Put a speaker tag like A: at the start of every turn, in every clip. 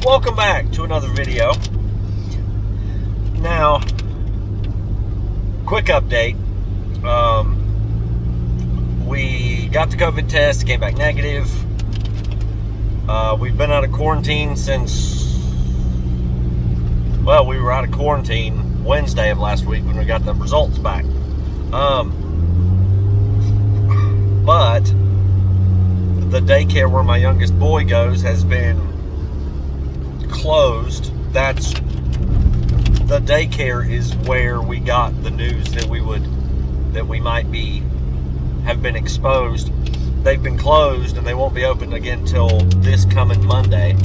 A: Welcome back to another video. Now, quick update. We got the COVID test, came back negative. We've been out of quarantine since, well, we were out of quarantine Wednesday of last week when we got the results back. But the daycare where my youngest boy goes has been closed. The daycare is where we got the news that we might have been exposed. They've been closed and they won't be open again till this coming Monday.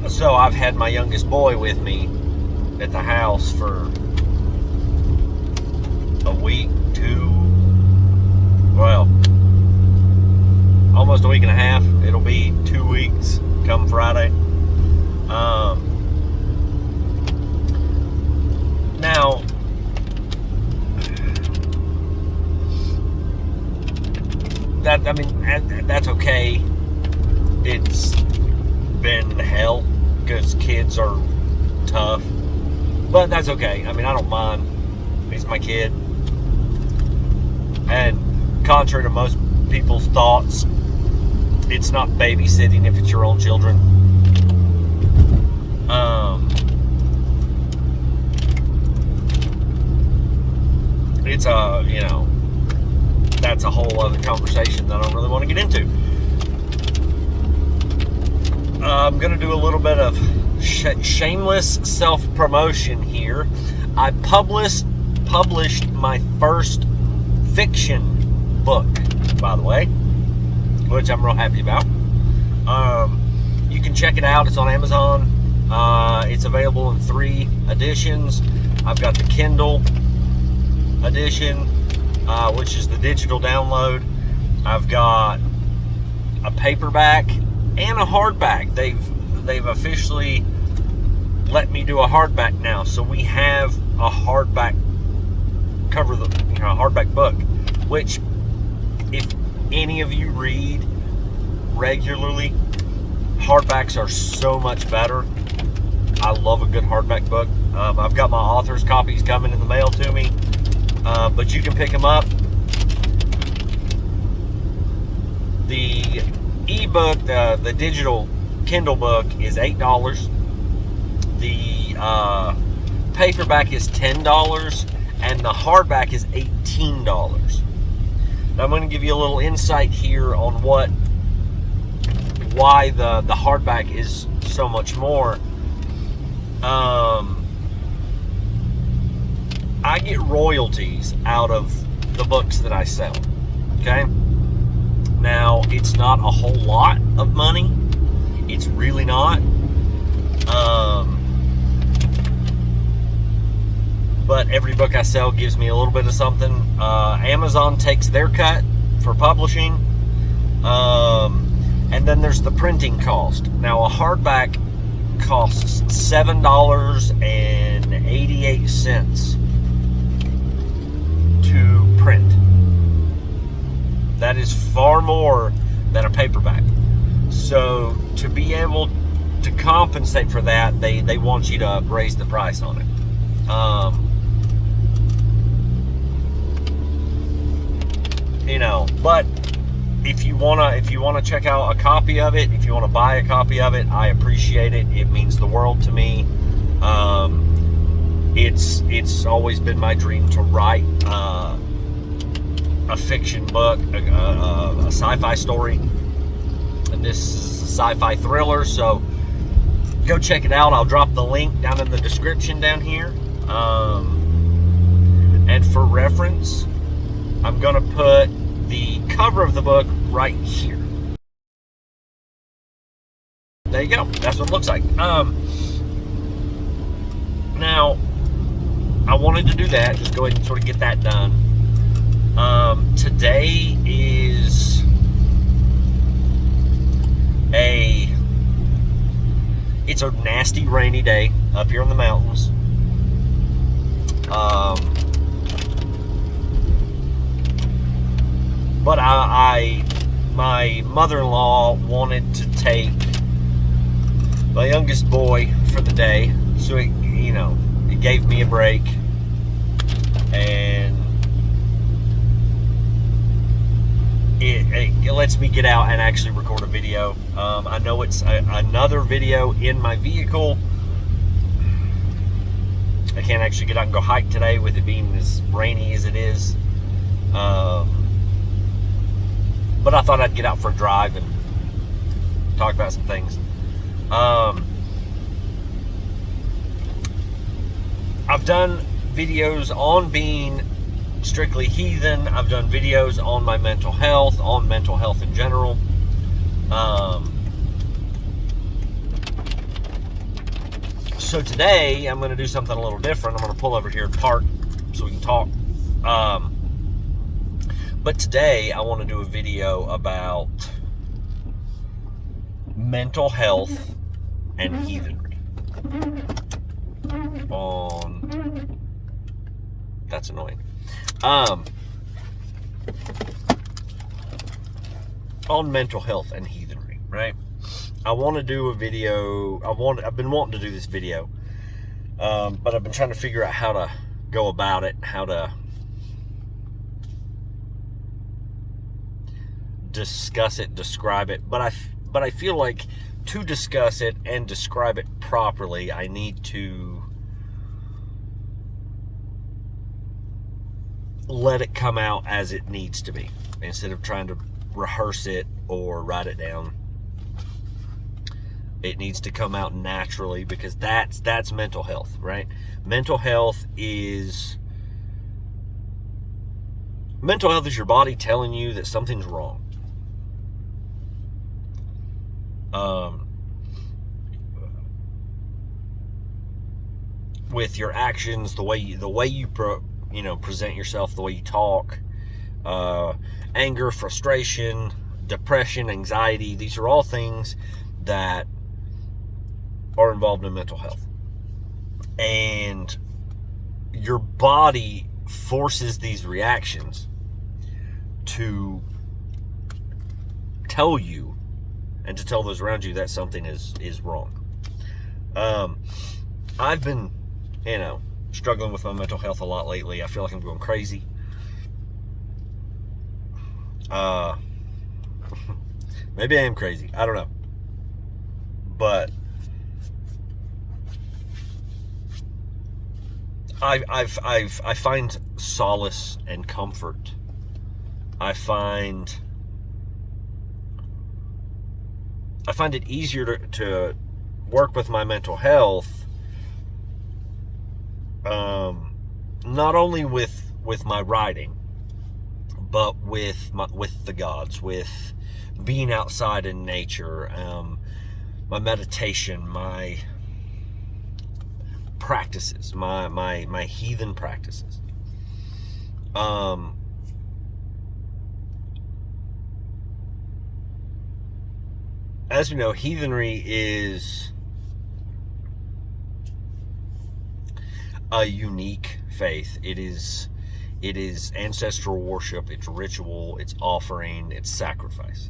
A: So I've had my youngest boy with me at the house for a week, almost a week and a half. It'll be 2 weeks come Friday. Now, that's okay. It's been hell because kids are tough, but that's okay. I don't mind. He's my kid, and contrary to most people's thoughts, it's not babysitting if it's your own children. It's that's a whole other conversation that I don't really want to get into. I'm going to do a little bit of shameless self-promotion here. I published my first fiction book, by the way, which I'm real happy about. You can check it out. It's on Amazon. It's available in 3 editions. I've got the Kindle edition, which is the digital download. I've got a paperback and a hardback. They've officially let me do a hardback now, so we have a hardback cover, a hardback book. Which, if any of you read regularly, hardbacks are so much better. I love a good hardback book. I've got my author's copies coming in the mail to me, but you can pick them up. The ebook, the digital Kindle book, is $8. The paperback is $10, and the hardback is $18. Now I'm going to give you a little insight here on why the hardback is so much more. I get royalties out of the books that I sell. Okay? Now, it's not a whole lot of money. It's really not. But every book I sell gives me a little bit of something. Amazon takes their cut for publishing. And then there's the printing cost. Now, a hardback costs $7.88 to print. That is far more than a paperback. So to be able to compensate for that, they want you to raise the price on it. But if you wanna check out a copy of it, if you wanna buy a copy of it, I appreciate it. It means the world to me. It's always been my dream to write a fiction book, a sci-fi story, and this is a sci-fi thriller. So go check it out. I'll drop the link down in the description down here. And for reference, I'm gonna put the cover of the book right here. There you go. That's what it looks like. Now, I wanted to do that. Just go ahead and sort of get that done. Today is it's a nasty rainy day up here in the mountains. But my my mother-in-law wanted to take my youngest boy for the day, so it gave me a break, and it lets me get out and actually record a video. I know it's another video in my vehicle. I can't actually get out and go hike today with it being as rainy as it is. But I thought I'd get out for a drive and talk about some things. I've done videos on being strictly heathen. I've done videos on my mental health, in general. So today I'm going to do something a little different. I'm going to pull over here and park so we can talk. But today I want to do a video about mental health and heathenry. That's annoying. On mental health and heathenry, right? I want to do a video. I've been wanting to do this video, but I've been trying to figure out how to go about it, how to discuss it, describe it. But I feel like to discuss it and describe it properly, I need to let it come out as it needs to be, instead of trying to rehearse it or write it down. It needs to come out naturally, because that's mental health, right? Mental health is your body telling you that something's wrong. With your actions, the way you present yourself, the way you talk, anger, frustration, depression, anxiety. These are all things that are involved in mental health. And your body forces these reactions to tell you and to tell those around you that something is wrong. I've been, struggling with my mental health a lot lately. I feel like I'm going crazy. Maybe I am crazy. I don't know. But I find solace and comfort. I find it easier to work with my mental health, not only with my writing, but with the gods, with being outside in nature, my meditation, my practices, my heathen practices. As we know, heathenry is a unique faith. It is ancestral worship, it's ritual, it's offering, it's sacrifice.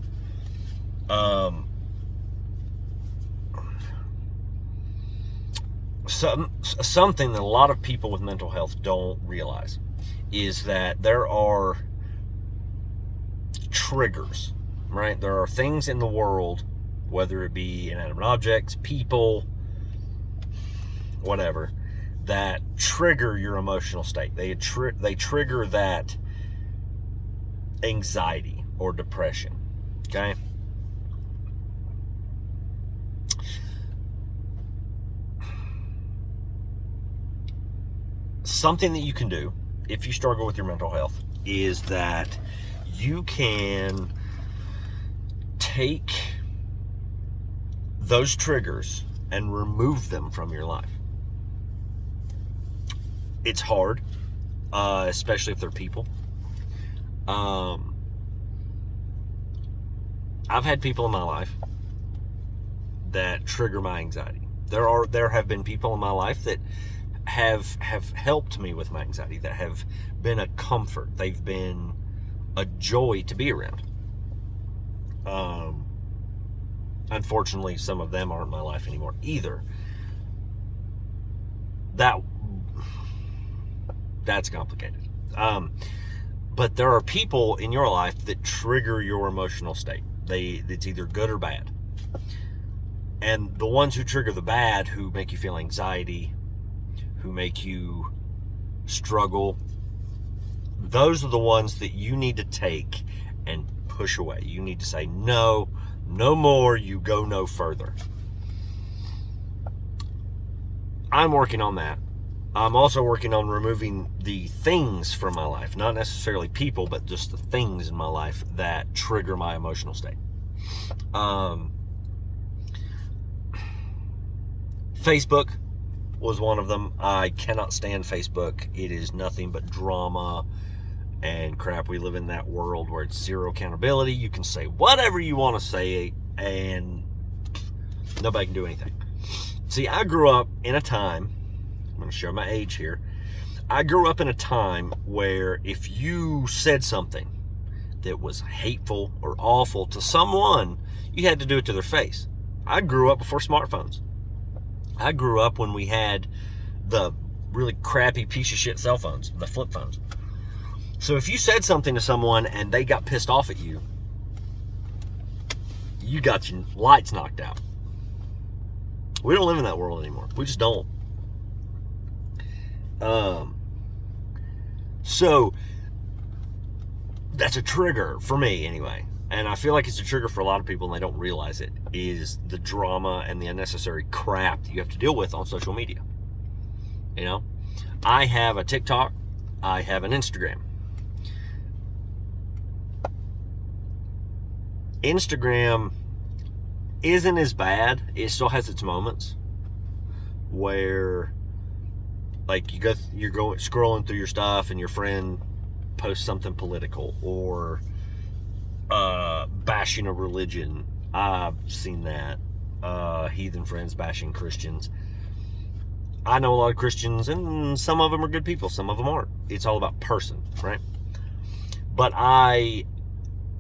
A: Something that a lot of people with mental health don't realize is that there are triggers, right? There are things in the world, whether it be inanimate objects, people, whatever, that trigger your emotional state. They trigger that anxiety or depression, okay? Something that you can do if you struggle with your mental health is that you can take those triggers and remove them from your life. It's hard, especially if they're people. I've had people in my life that trigger my anxiety. There have been people in my life that have helped me with my anxiety, that have been a comfort. They've been a joy to be around. Unfortunately, some of them aren't in my life anymore either. That's complicated. But there are people in your life that trigger your emotional state. It's either good or bad. And the ones who trigger the bad, who make you feel anxiety, who make you struggle, those are the ones that you need to take and push away. You need to say, no, no more, you go no further. I'm working on that. I'm also working on removing the things from my life, not necessarily people, but just the things in my life that trigger my emotional state. Facebook was one of them. I cannot stand Facebook. It is nothing but drama and crap. We live in that world where it's zero accountability. You can say whatever you want to say and nobody can do anything. See, I grew up in a time, I'm going to show my age here. I grew up in a time where if you said something that was hateful or awful to someone, you had to do it to their face. I grew up before smartphones. I grew up when we had the really crappy piece of shit cell phones, the flip phones. So if you said something to someone and they got pissed off at you, you got your lights knocked out. We don't live in that world anymore. We just don't. So that's a trigger for me anyway. And I feel like it's a trigger for a lot of people and they don't realize it, is the drama and the unnecessary crap that you have to deal with on social media. You know, I have a TikTok, I have an Instagram. Instagram isn't as bad. It still has its moments where, like, you're going scrolling through your stuff and your friend posts something political or bashing a religion. I've seen that. Heathen friends bashing Christians. I know a lot of Christians, and some of them are good people, some of them aren't. It's all about person, right? But I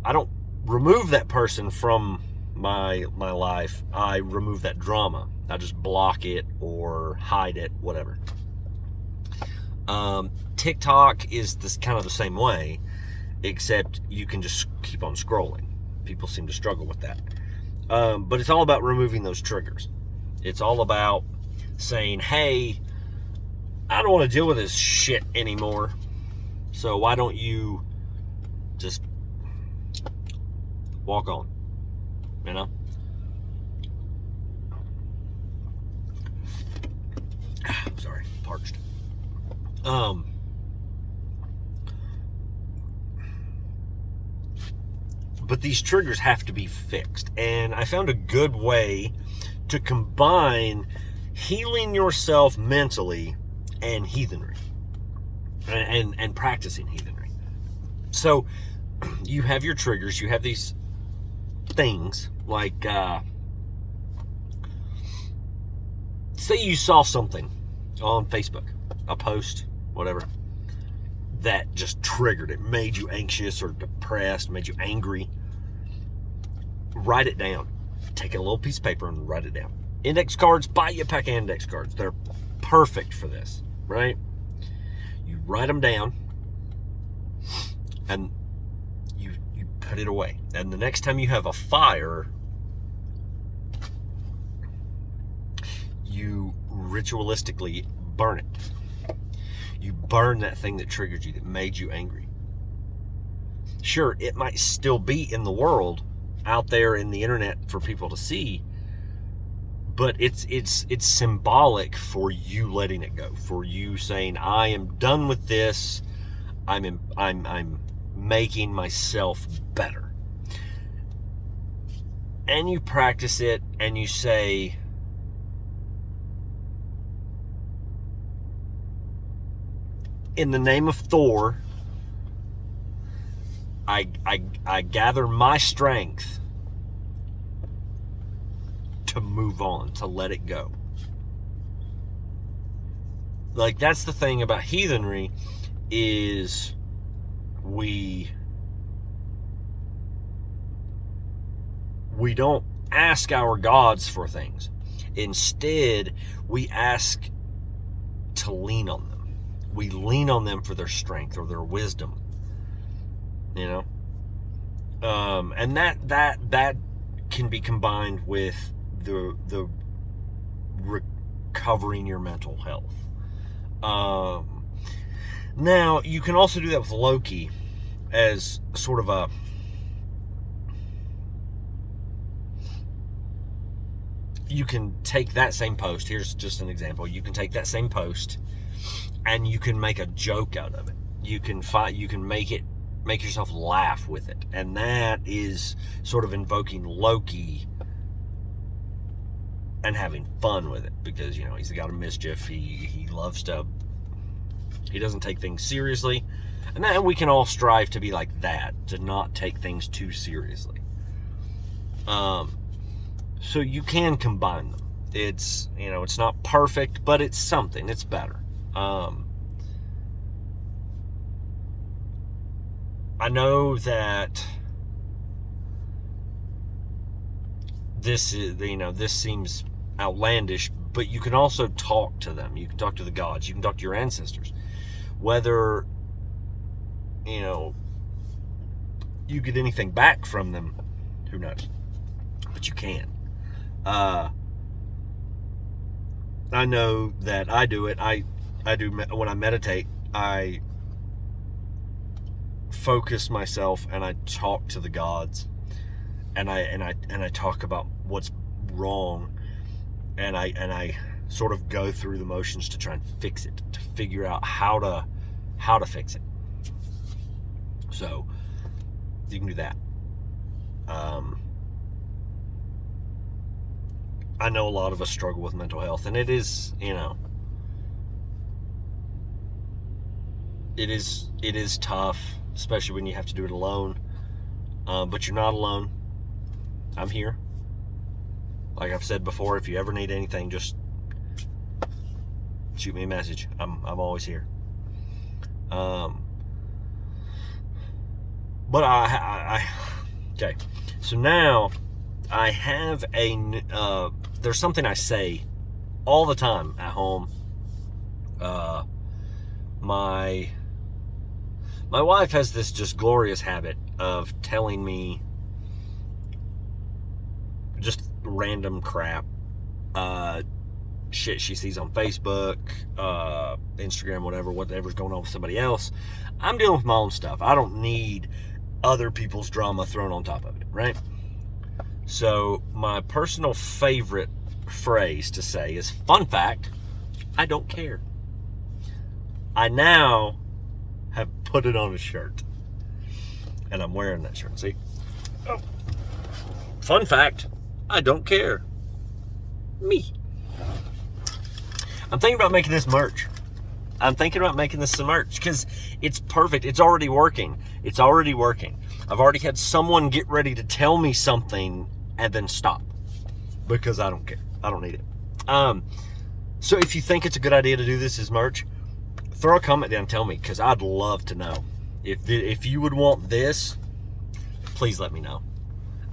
A: don't remove that person from my life. I remove that drama. I just block it or hide it, whatever. TikTok is this kind of the same way, except you can just keep on scrolling. People seem to struggle with that. But it's all about removing those triggers. It's all about saying, hey, I don't want to deal with this shit anymore. So why don't you just walk on, you know? I'm sorry, parched. But these triggers have to be fixed. And I found a good way to combine healing yourself mentally and heathenry. And practicing heathenry. So you have your triggers, you have these things like, say you saw something on Facebook, a post, whatever, that just triggered it, made you anxious or depressed, made you angry. Write it down. Take a little piece of paper and write it down. Index cards, buy you a pack of index cards. They're perfect for this, right? You write them down and you put it away. And the next time you have a fire, you ritualistically burn it. You burn that thing that triggered you, that made you angry. Sure, it might still be in the world, out there in the internet for people to see, but it's symbolic for you letting it go, for you saying, I am done with this. I'm making myself better. And you practice it and you say, in the name of Thor, I gather my strength to move on, to let it go. Like, that's the thing about heathenry, is we we don't ask our gods for things. Instead, we ask to lean on them. We lean on them for their strength or their wisdom. You know? And that can be combined with the recovering your mental health. Now, you can also do that with Loki as sort of a you can take that same post. Here's just an example. You can take that same post and you can make a joke out of it. You can make yourself laugh with it. And that is sort of invoking Loki and having fun with it, because, you know, he's the god of mischief. He doesn't take things seriously. And then we can all strive to be like that, to not take things too seriously. So you can combine them. It's, you know, it's not perfect, but it's something. It's better. I know that this seems outlandish, but you can also talk to them. You can talk to the gods. You can talk to your ancestors. Whether, you know, you get anything back from them, who knows? But you can. I know that I do it. I do when I meditate. I focus myself and I talk to the gods, and I talk about what's wrong, and I sort of go through the motions to try and fix it, to figure out how to fix it. So you can do that. I know a lot of us struggle with mental health, and it is, you know, it is tough, especially when you have to do it alone. But you're not alone. I'm here. Like I've said before, if you ever need anything, just shoot me a message. I'm always here. But okay. So now I have there's something I say all the time at home. My wife has this just glorious habit of telling me just random crap, shit she sees on Facebook, Instagram, whatever's going on with somebody else. I'm dealing with my own stuff. I don't need other people's drama thrown on top of it, right? So my personal favorite phrase to say is, fun fact, I don't care. I now have put it on a shirt, and I'm wearing that shirt. See? Oh. Fun fact, I don't care. Me. I'm thinking about making this merch. I'm thinking about making this some merch because it's perfect. It's already working. I've already had someone get ready to tell me something and then stop because I don't care. I don't need it. So if you think it's a good idea to do this as merch, throw a comment down and tell me, because I'd love to know. If you would want this, please let me know.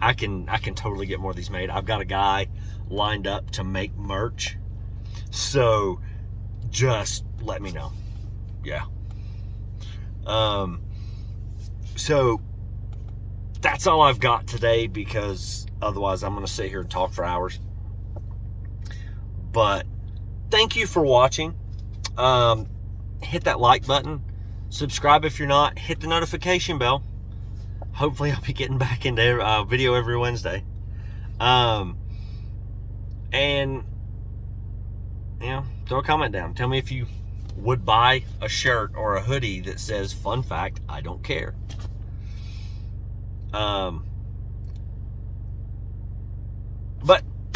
A: I can totally get more of these made. I've got a guy lined up to make merch. So just let me know. Yeah. So that's all I've got today, because otherwise I'm going to sit here and talk for hours. But thank you for watching. Hit that like button. Subscribe if you're not. Hit the notification bell. Hopefully I'll be getting back into video every Wednesday. And, you know, throw a comment down. Tell me if you would buy a shirt or a hoodie that says, fun fact, I don't care. But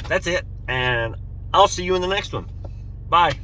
A: that's it. And I'll see you in the next one. Bye.